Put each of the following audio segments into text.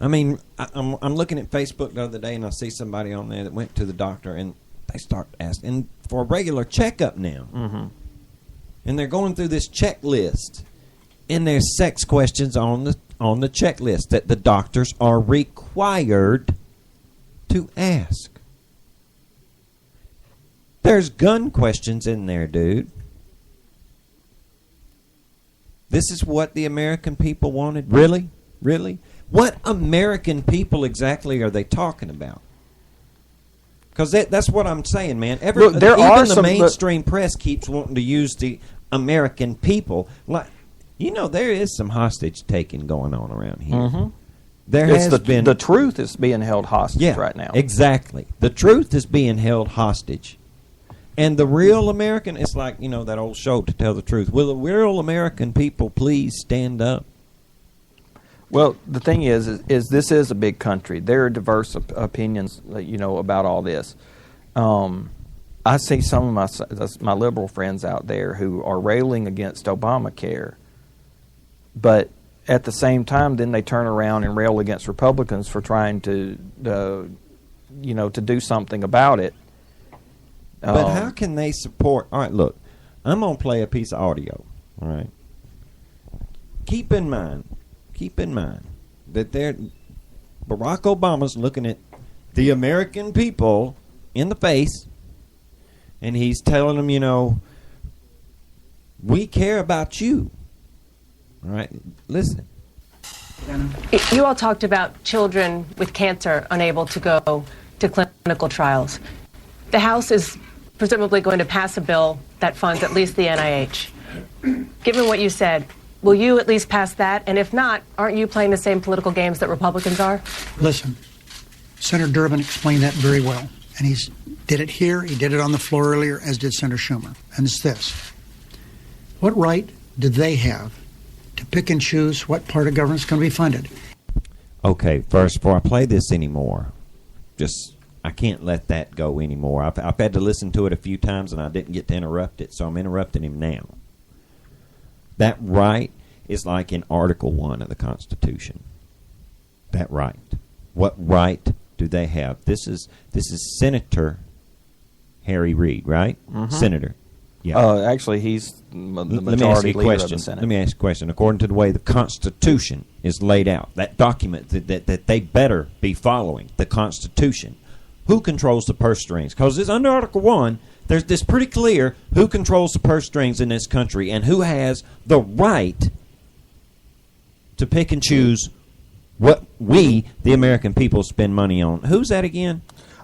I mean, I'm looking at Facebook the other day, and I see somebody on there that went to the doctor, and they start asking for a regular checkup now. Mm-hmm. And they're going through this checklist, and there's sex questions on the checklist that the doctors are required to ask. There's gun questions in there, dude. This is what the American people wanted? Really? Really? What American people exactly are they talking about? Because that's what I'm saying, man. Look, there even are the some mainstream press keeps wanting to use the American people. Like, there is some hostage taking going on around here. Mm-hmm. The truth is being held hostage right now. Exactly. The truth is being held hostage. And the real American, it's like, that old show, To Tell the Truth. Will the real American people please stand up? Well, the thing is this is a big country. There are diverse opinions, about all this. I see some of my liberal friends out there who are railing against Obamacare, but at the same time, then they turn around and rail against Republicans for trying to do something about it. But how can they support? All right, look, I'm going to play a piece of audio. All right. Keep in mind that Barack Obama's looking at the American people in the face, and he's telling them, we care about you. All right, listen. You all talked about children with cancer unable to go to clinical trials. The House is presumably going to pass a bill that funds at least the NIH. Given what you said, will you at least pass that? And if not, aren't you playing the same political games that Republicans are? Listen, Senator Durbin explained that very well. And he did it here, he did it on the floor earlier, as did Senator Schumer. And it's this. What right do they have to pick and choose what part of government is going to be funded? Okay, first, before I play this anymore, I can't let that go anymore. I've had to listen to it a few times, and I didn't get to interrupt it, so I'm interrupting him now. That right is like in Article 1 of the Constitution. That right. What right do they have? This is Senator Harry Reid, right? Mm-hmm. Senator. Yeah. Actually, he's the majority leader of the Senate. Let me ask you a question. According to the way the Constitution is laid out, that document that they better be following, the Constitution, who controls the purse strings? Because it's under Article 1, there's this pretty clear who controls the purse strings in this country and who has the right to pick and choose what we, the American people, spend money on. Who's that again?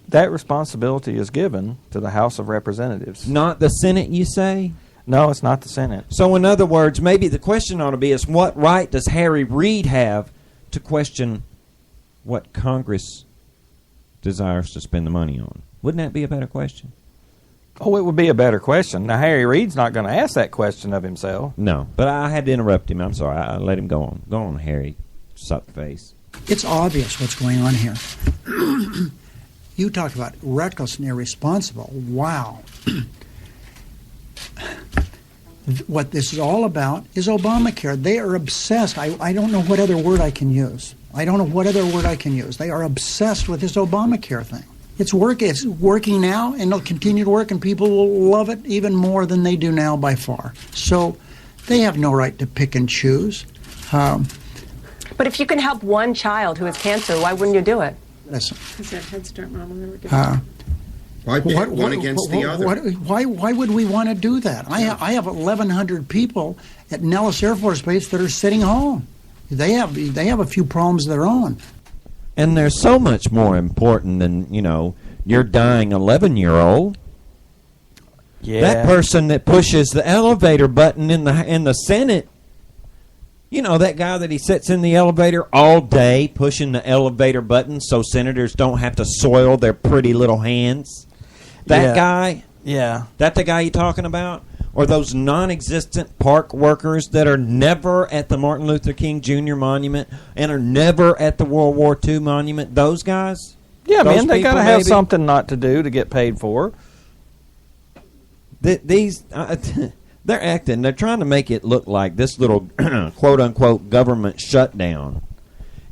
That responsibility is given to the House of Representatives. Not the Senate, you say? No, it's not the Senate. So in other words, maybe the question ought to be is what right does Harry Reid have to question what Congress desires to spend the money on? Wouldn't that be a better question? Oh, it would be a better question. Now, Harry Reid's not going to ask that question of himself. No, but I had to interrupt him. I'm sorry. I let him go on. Go on, Harry. Suck face. It's obvious what's going on here. You talked about reckless and irresponsible. Wow. What this is all about is Obamacare. They are obsessed. I don't know what other word I can use. They are obsessed with this Obamacare thing. It's working now, and it'll continue to work, and people will love it even more than they do now by far. So they have no right to pick and choose. But if you can help one child who has cancer, why wouldn't you do it? Listen. Is that Head Start Mama? Why pit one against the other? Why would we want to do that? I have 1,100 people at Nellis Air Force Base that are sitting home. They have a few problems of their own. And they're so much more important than, your dying 11-year-old. Yeah. That person that pushes the elevator button in the Senate, that guy that he sits in the elevator all day pushing the elevator button so senators don't have to soil their pretty little hands. That guy? Yeah. That the guy you're talking about? Or those non-existent park workers that are never at the Martin Luther King Jr. Monument and are never at the World War II Monument? Those guys? Yeah, man, they got to have something not to do to get paid for. These... They're trying to make it look like this little quote-unquote government shutdown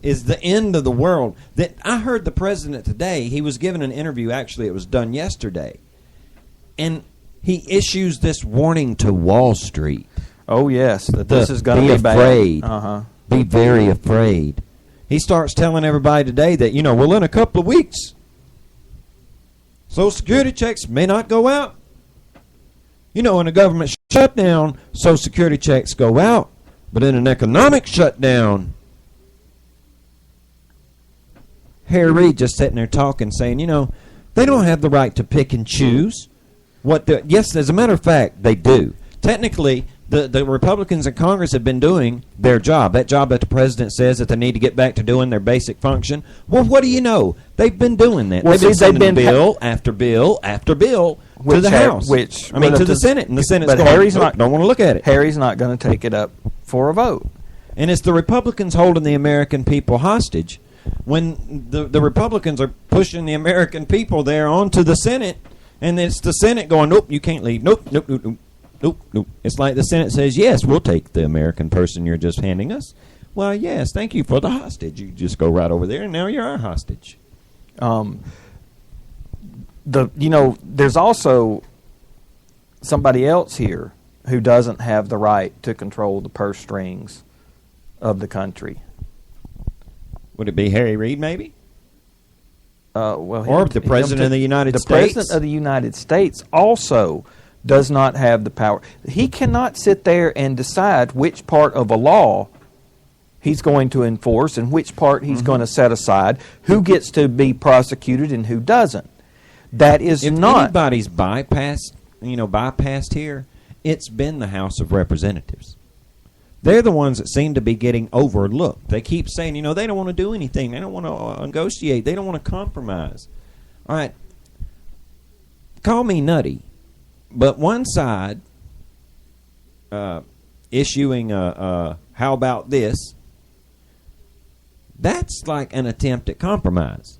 is the end of the world. That I heard the president today, he was given an interview, actually it was done yesterday, and he issues this warning to Wall Street. Oh, yes, that this is going to be afraid. bad. Uh-huh. Be very afraid. He starts telling everybody today that, well, in a couple of weeks, Social Security checks may not go out. In a government shutdown, Social Security checks go out. But in an economic shutdown, Harry Reid just sitting there talking, saying, they don't have the right to pick and choose. Yes, as a matter of fact, they do. Technically, the Republicans in Congress have been doing their job, that job that the president says that they need to get back to doing their basic function. Well, what do you know? They've been doing that. They've been sending bill after bill after bill to the House. To the Senate. And the Senate's going, Harry's not, don't want to look at it. Harry's not going to take it up for a vote. And it's the Republicans holding the American people hostage. When the Republicans are pushing the American people there onto the Senate, and it's the Senate going, nope, you can't leave. Nope, nope, nope, nope. Nope, nope. It's like the Senate says, yes, we'll take the American person you're just handing us. Well, yes, thank you for the hostage. You just go right over there, and now you're our hostage. There's also somebody else here who doesn't have the right to control the purse strings of the country. Would it be Harry Reid, maybe? Or the President of the United States? The President of the United States also does not have the power. He cannot sit there and decide which part of a law he's going to enforce and which part he's going to set aside, who gets to be prosecuted and who doesn't. That is if not. If anybody's bypassed here, it's been the House of Representatives. They're the ones that seem to be getting overlooked. They keep saying, they don't want to do anything. They don't want to negotiate. They don't want to compromise. All right. Call me nutty. But one side issuing a how about this, that's like an attempt at compromise.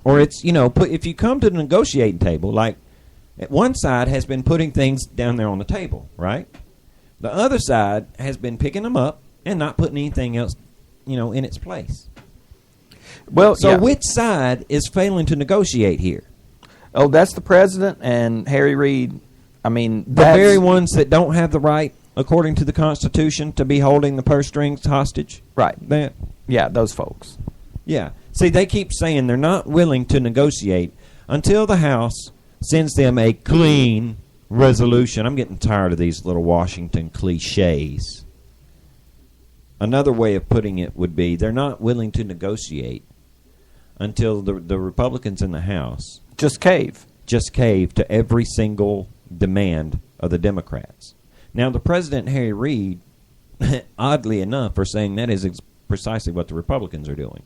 Or it's, if you come to the negotiating table, like one side has been putting things down there on the table, right? The other side has been picking them up and not putting anything else, in its place. Well, so which side is failing to negotiate here? Oh, that's the president and Harry Reid. The very ones that don't have the right, according to the Constitution, to be holding the purse strings hostage? Right. Yeah, those folks. Yeah. See, they keep saying they're not willing to negotiate until the House sends them a clean resolution. I'm getting tired of these little Washington cliches. Another way of putting it would be they're not willing to negotiate until the Republicans in the House just cave to every single demand of the Democrats. Now, the President, Harry Reid, oddly enough, are saying that is precisely what the Republicans are doing,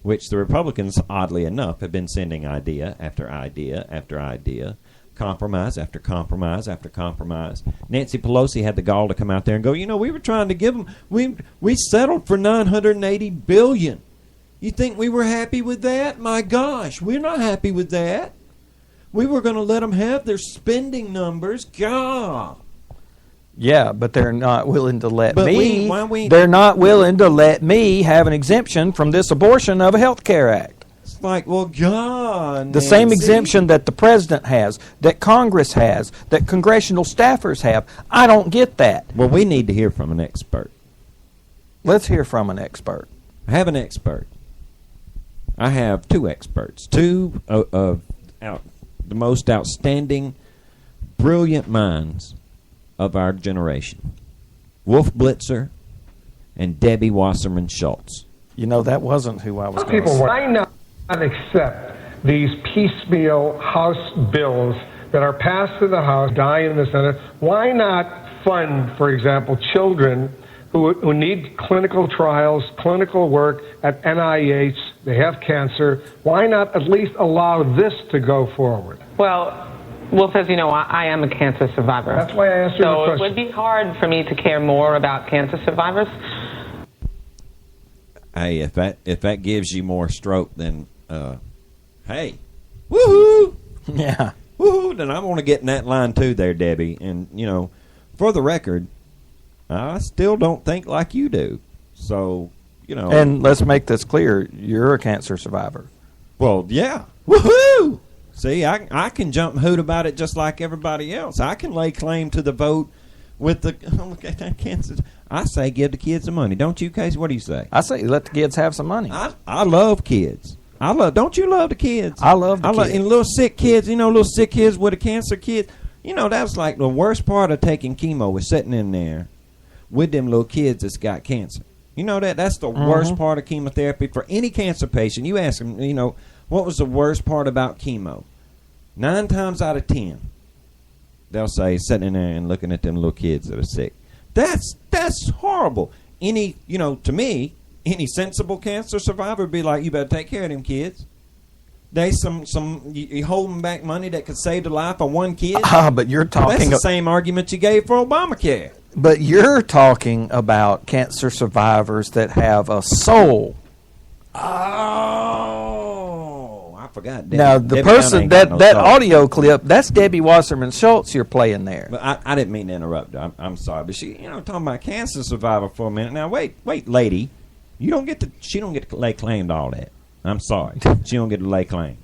which the Republicans, oddly enough, have been sending idea after idea after idea, compromise after compromise after compromise. Nancy Pelosi had the gall to come out there and go, we were trying to give them, we settled for $980 billion. You think we were happy with that? My gosh, we're not happy with that. We were going to let them have their spending numbers. God. Yeah, but they're not willing to let me. They're They're not willing to let me have an exemption from this abortion of a health care act. It's like, well, God. The same exemption that the president has, that Congress has, that congressional staffers have. I don't get that. Well, we need to hear from an expert. Let's hear from an expert. I have an expert. I have two experts. Two of the most outstanding, brilliant minds of our generation. Wolf Blitzer and Debbie Wasserman Schultz. That wasn't who I was going to say. Why not accept these piecemeal House bills that are passed in the House, die in the Senate? Why not fund, for example, children who need clinical trials, clinical work at NIH? They have cancer. Why not at least allow this to go forward? Well, Wolf, as you know, I am a cancer survivor. That's why I asked you the question. So it would be hard for me to care more about cancer survivors. Hey, if that gives you more stroke, then hey, woohoo! Yeah, woohoo! Then I'm going to get in that line too, there, Debbie. And for the record, I still don't think like you do. So You know. And let's make this clear: you're a cancer survivor. Well, yeah. Woohoo! See, I can jump and hoot about it just like everybody else. I can lay claim to the vote with the cancer. I say give the kids the money. Don't you, Casey? What do you say? I say let the kids have some money. I love kids. Don't you love the kids? I love the kids. And little sick kids, little sick kids with a cancer kid. That's like the worst part of taking chemo was sitting in there with them little kids that's got cancer. You know that's the worst part of chemotherapy for any cancer patient. You ask them, what was the worst part about chemo? 9 times out of 10, they'll say sitting in there and looking at them little kids that are sick. That's horrible. To me, any sensible cancer survivor would be like, you better take care of them kids. They you holding back money that could save the life of one kid. But you're talking. That's the same argument you gave for Obamacare. But you're talking about cancer survivors that have a soul. Oh, I forgot. Now the person that audio clip, that's Debbie Wasserman Schultz you're playing there. But I didn't mean to interrupt. I'm sorry, but she, talking about cancer survivor for a minute. Now wait, lady, she don't get to lay claim to all that. I'm sorry, she don't get to lay claim.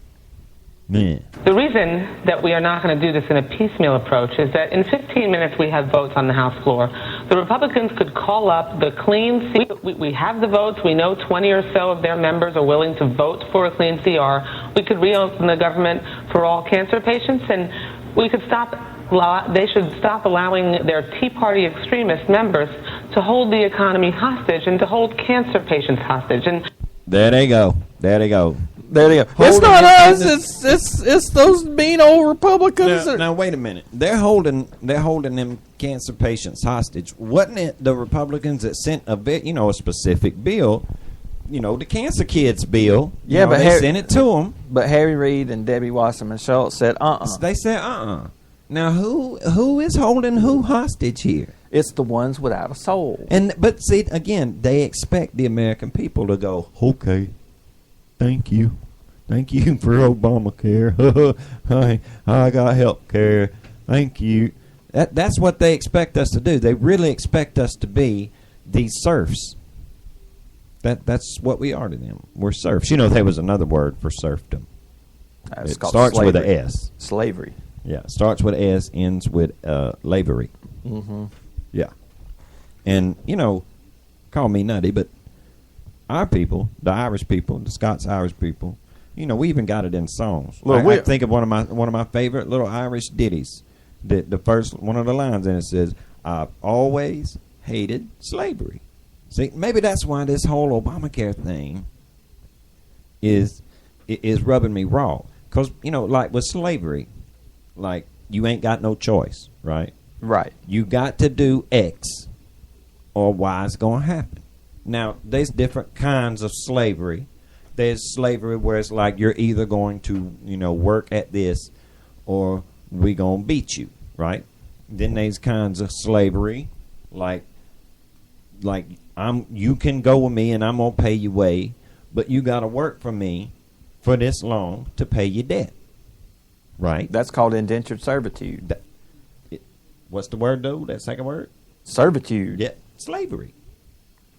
Man. The reason that we are not going to do this in a piecemeal approach is that in 15 minutes we have votes on the House floor. The Republicans could call up the clean CR. We have the votes. We know 20 or so of their members are willing to vote for a clean CR. We could reopen the government for all cancer patients, and we could they should stop allowing their Tea Party extremist members to hold the economy hostage and to hold cancer patients hostage. And there they go. It's not us. It's those mean old Republicans. Now wait a minute. They're holding them cancer patients hostage. Wasn't it the Republicans that sent a specific bill? The cancer kids bill. Yeah, but they sent it to them. But Harry Reid and Debbie Wasserman Schultz said, They said, Now who is holding who hostage here? It's the ones without a soul. But see, again, they expect the American people to go, okay, thank you for Obamacare. I got health care. Thank you. That's what they expect us to do. They really expect us to be these serfs. That's what we are to them. We're serfs. There was another word for serfdom. It starts slavery. with an S. Slavery. Yeah, starts with S, ends with lavery. Mm-hmm. Yeah. And, call me nutty, but our people, the Irish people, the Scots-Irish people, we even got it in songs. I think of one of my favorite little Irish ditties. The first one of the lines in it says, "I've always hated slavery." See, maybe that's why this whole Obamacare thing is rubbing me raw. Because, like with slavery, like you ain't got no choice, right? Right. You got to do X or Y is going to happen. Now, there's different kinds of slavery. There's slavery where it's like you're either going to, work at this or we going to beat you, right? Then there's kinds of slavery like you can go with me and I'm going to pay you way, but you got to work for me for this long to pay your debt, right? That's called indentured servitude. What's the word, though? That second word? Servitude. Yeah, slavery.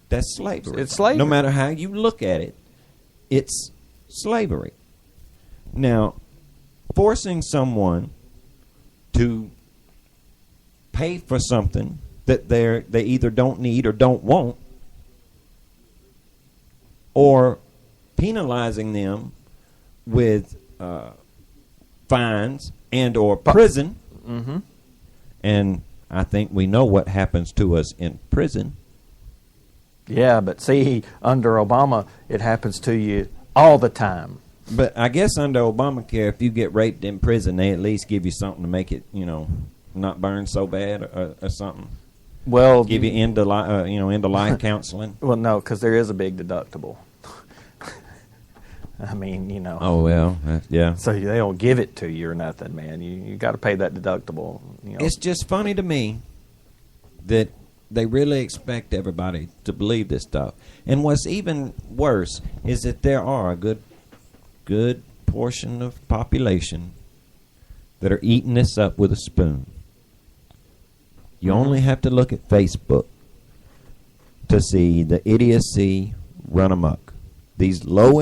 That's slavery. It's slavery. No matter how you look at it, it's slavery. Now, forcing someone to pay for something that they either don't need or don't want, or penalizing them with fines and or prison. Mm-hmm. And I think we know what happens to us in prison. Yeah, but see, under Obama, it happens to you all the time. But I guess under Obamacare, if you get raped in prison, they at least give you something to make it, not burn so bad or something. Well, give you end of life counseling. Well, no, because there is a big deductible. I mean, Oh well, yeah. So they don't give it to you or nothing, man. You got to pay that deductible. It's just funny to me that they really expect everybody to believe this stuff. And what's even worse is that there are a good portion of population that are eating this up with a spoon. You only have to look at Facebook to see the idiocy run amok. These low